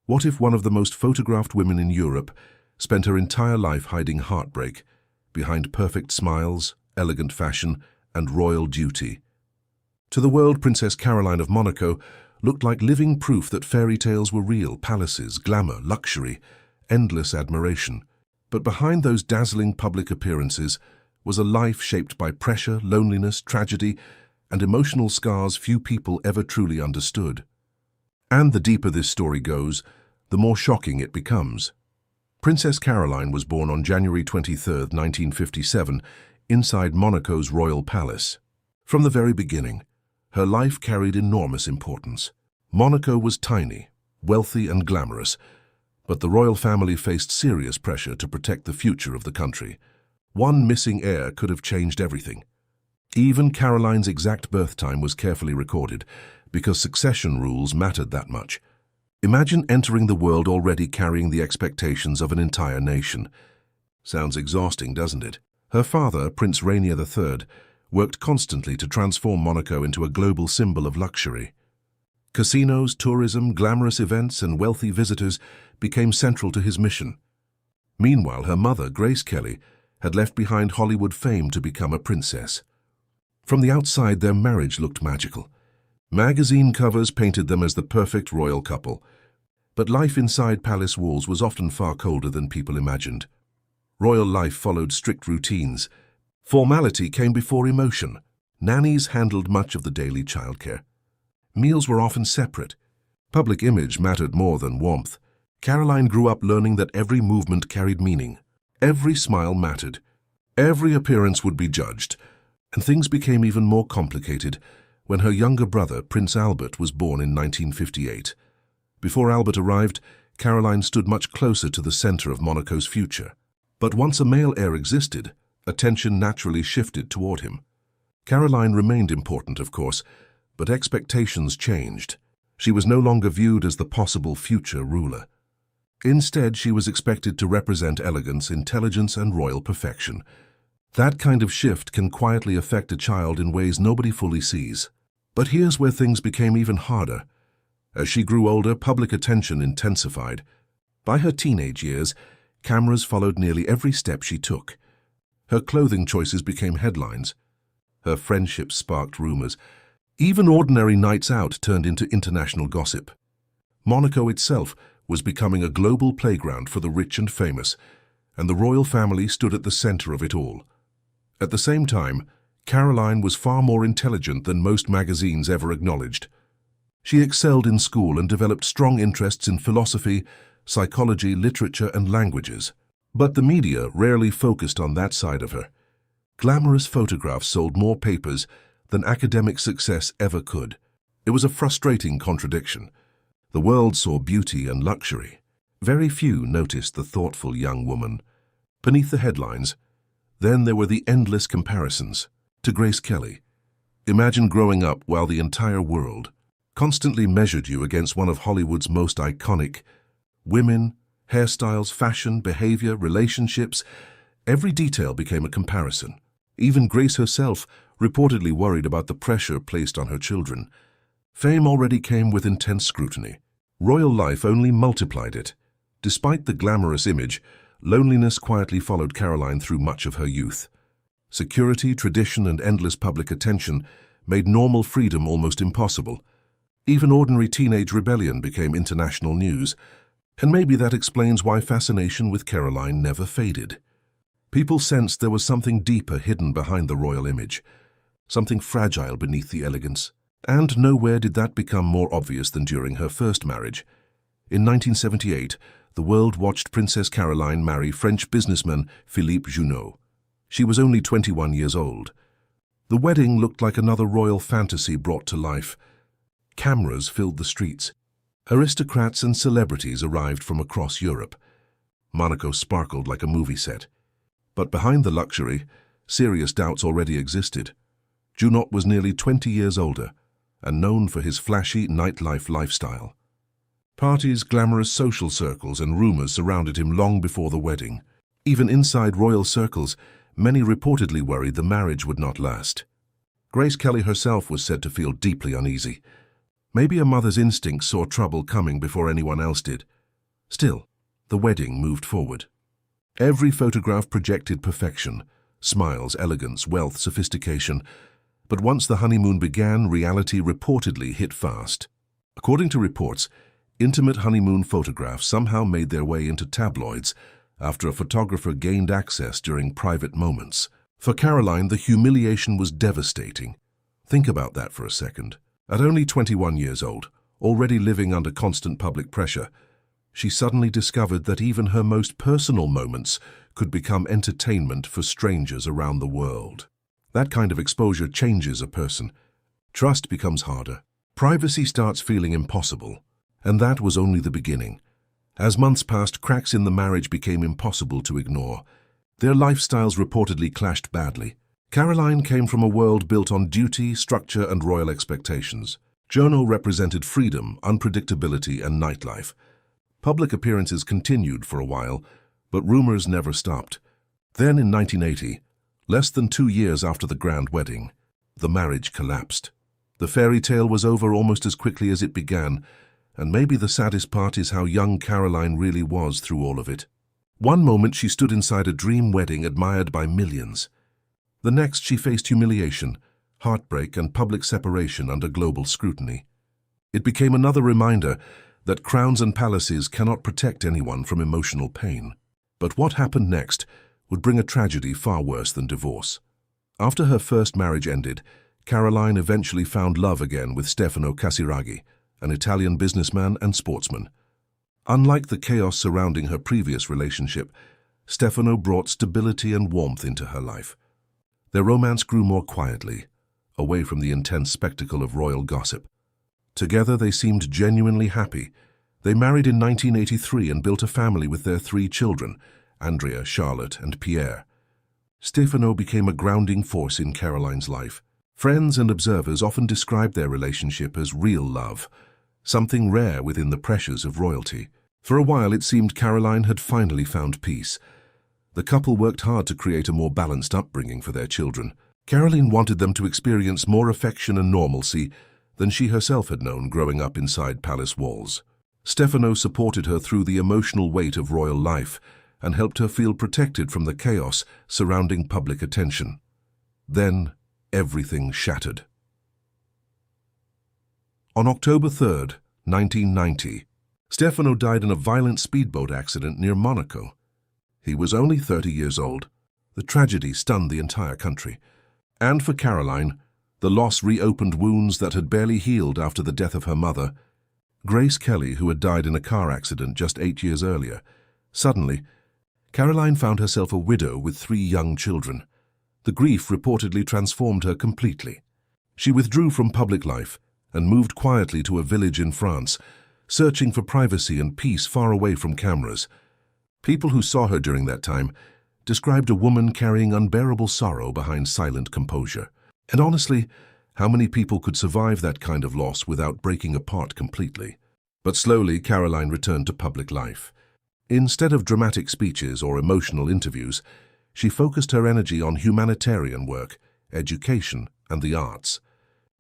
What if one of the most photographed women in Europe spent her entire life hiding heartbreak behind perfect smiles, elegant fashion, and royal duty? To the world, Princess Caroline of Monaco looked like living proof that fairy tales were real: palaces, glamour, luxury, endless admiration. But behind those dazzling public appearances was a life shaped by pressure, loneliness, tragedy, and emotional scars few people ever truly understood. And the deeper this story goes, the more shocking it becomes. Princess Caroline was born on January 23, 1957, inside Monaco's royal palace. From the very beginning, her life carried enormous importance. Monaco was tiny, wealthy, and glamorous, but the royal family faced serious pressure to protect the future of the country. One missing heir could have changed everything. Even Caroline's exact birth time was carefully recorded, because succession rules mattered that much. Imagine entering the world already carrying the expectations of an entire nation. Sounds exhausting, doesn't it? Her father, Prince Rainier III, worked constantly to transform Monaco into a global symbol of luxury. Casinos, tourism, glamorous events, and wealthy visitors became central to his mission. Meanwhile, her mother, Grace Kelly, had left behind Hollywood fame to become a princess. From the outside, their marriage looked magical. Magazine covers painted them as the perfect royal couple. But life inside palace walls was often far colder than people imagined. Royal life followed strict routines. Formality came before emotion. Nannies handled much of the daily childcare. Meals were often separate. Public image mattered more than warmth. Caroline grew up learning that every movement carried meaning. Every smile mattered. Every appearance would be judged. And things became even more complicated when her younger brother, Prince Albert, was born in 1958. Before Albert arrived, Caroline stood much closer to the center of Monaco's future. But once a male heir existed, attention naturally shifted toward him. Caroline remained important, of course, but expectations changed. She was no longer viewed as the possible future ruler. Instead, she was expected to represent elegance, intelligence, and royal perfection. That kind of shift can quietly affect a child in ways nobody fully sees. But here's where things became even harder. As she grew older, public attention intensified. By her teenage years, cameras followed nearly every step she took. Her clothing choices became headlines. Her friendships sparked rumors. Even ordinary nights out turned into international gossip. Monaco itself was becoming a global playground for the rich and famous, and the royal family stood at the center of it all. At the same time, Caroline was far more intelligent than most magazines ever acknowledged. She excelled in school and developed strong interests in philosophy, psychology, literature, and languages. But the media rarely focused on that side of her. Glamorous photographs sold more papers than academic success ever could. It was a frustrating contradiction. The world saw beauty and luxury. Very few noticed the thoughtful young woman. Beneath the headlines, then there were the endless comparisons to Grace Kelly. Imagine growing up while the entire world constantly measured you against one of Hollywood's most iconic women, hairstyles, fashion, behavior, relationships. Every detail became a comparison. Even Grace herself reportedly worried about the pressure placed on her children. Fame already came with intense scrutiny. Royal life only multiplied it. Despite the glamorous image, loneliness quietly followed Caroline through much of her youth. Security, tradition, and endless public attention made normal freedom almost impossible. Even ordinary teenage rebellion became international news. And maybe that explains why fascination with Caroline never faded. People sensed there was something deeper hidden behind the royal image, something fragile beneath the elegance. And nowhere did that become more obvious than during her first marriage. In 1978, the world watched Princess Caroline marry French businessman Philippe Junot. She was only 21 years old. The wedding looked like another royal fantasy brought to life. Cameras filled the streets. Aristocrats and celebrities arrived from across Europe. Monaco sparkled like a movie set. But behind the luxury, serious doubts already existed. Junot was nearly 20 years older and known for his flashy nightlife lifestyle. Parties, glamorous social circles, and rumors surrounded him long before the wedding. Even inside royal circles, many reportedly worried the marriage would not last. Grace Kelly herself was said to feel deeply uneasy. Maybe a mother's instincts saw trouble coming before anyone else did. Still, the wedding moved forward. Every photograph projected perfection, smiles, elegance, wealth, sophistication. But once the honeymoon began, reality reportedly hit fast. According to reports, intimate honeymoon photographs somehow made their way into tabloids after a photographer gained access during private moments. For Caroline, the humiliation was devastating. Think about that for a second. At only 21 years old, already living under constant public pressure, she suddenly discovered that even her most personal moments could become entertainment for strangers around the world. That kind of exposure changes a person. Trust becomes harder. Privacy starts feeling impossible. And that was only the beginning. As months passed, cracks in the marriage became impossible to ignore. Their lifestyles reportedly clashed badly. Caroline came from a world built on duty, structure, and royal expectations. Jono represented freedom, unpredictability, and nightlife. Public appearances continued for a while, but rumors never stopped. Then in 1980, less than 2 years after the grand wedding, the marriage collapsed. The fairy tale was over almost as quickly as it began, and maybe the saddest part is how young Caroline really was through all of it. One moment she stood inside a dream wedding admired by millions. The next she faced humiliation, heartbreak, and public separation under global scrutiny. It became another reminder that crowns and palaces cannot protect anyone from emotional pain. But what happened next would bring a tragedy far worse than divorce. After her first marriage ended, Caroline eventually found love again with Stefano Casiraghi, an Italian businessman and sportsman. Unlike the chaos surrounding her previous relationship, Stefano brought stability and warmth into her life. Their romance grew more quietly, away from the intense spectacle of royal gossip. Together they seemed genuinely happy. They married in 1983 and built a family with their 3 children, Andrea, Charlotte, and Pierre. Stefano became a grounding force in Caroline's life. Friends and observers often described their relationship as real love, something rare within the pressures of royalty. For a while it seemed Caroline had finally found peace. The couple worked hard to create a more balanced upbringing for their children. Caroline wanted them to experience more affection and normalcy than she herself had known growing up inside palace walls. Stefano supported her through the emotional weight of royal life and helped her feel protected from the chaos surrounding public attention. Then, everything shattered. On October 3, 1990, Stefano died in a violent speedboat accident near Monaco. He was only 30 years old. The tragedy stunned the entire country. And for Caroline, the loss reopened wounds that had barely healed after the death of her mother, Grace Kelly, who had died in a car accident just 8 years earlier. Suddenly, Caroline found herself a widow with 3 young children. The grief reportedly transformed her completely. She withdrew from public life and moved quietly to a village in France, searching for privacy and peace far away from cameras. People who saw her during that time described a woman carrying unbearable sorrow behind silent composure. And honestly, how many people could survive that kind of loss without breaking apart completely? But slowly, Caroline returned to public life. Instead of dramatic speeches or emotional interviews, she focused her energy on humanitarian work, education, and the arts.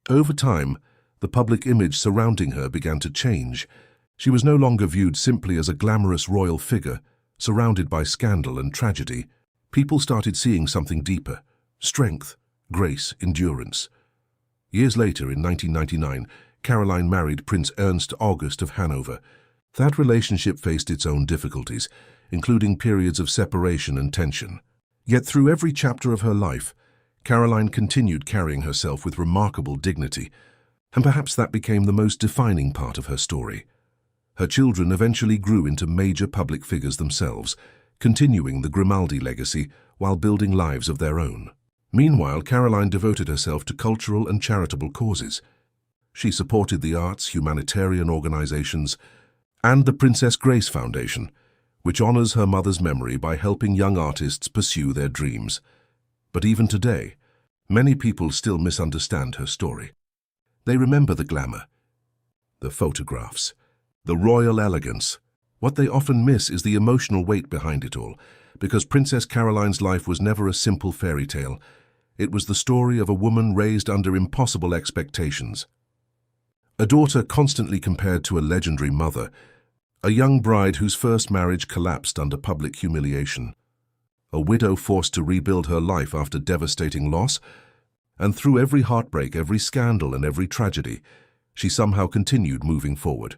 Over time, the public image surrounding her began to change. She was no longer viewed simply as a glamorous royal figure, surrounded by scandal and tragedy. People started seeing something deeper: strength, grace, endurance. Years later, in 1999, Caroline married Prince Ernst August of Hanover. That relationship faced its own difficulties, including periods of separation and tension. Yet through every chapter of her life, Caroline continued carrying herself with remarkable dignity, and perhaps that became the most defining part of her story. Her children eventually grew into major public figures themselves, continuing the Grimaldi legacy while building lives of their own. Meanwhile, Caroline devoted herself to cultural and charitable causes. She supported the arts, humanitarian organizations, and the Princess Grace Foundation, which honors her mother's memory by helping young artists pursue their dreams. But even today, many people still misunderstand her story. They remember the glamour, the photographs, the royal elegance. What they often miss is the emotional weight behind it all, because Princess Caroline's life was never a simple fairy tale. It was the story of a woman raised under impossible expectations. A daughter constantly compared to a legendary mother, A young bride whose first marriage collapsed under public humiliation. A widow forced to rebuild her life after devastating loss. And through every heartbreak, every scandal, and every tragedy, she somehow continued moving forward.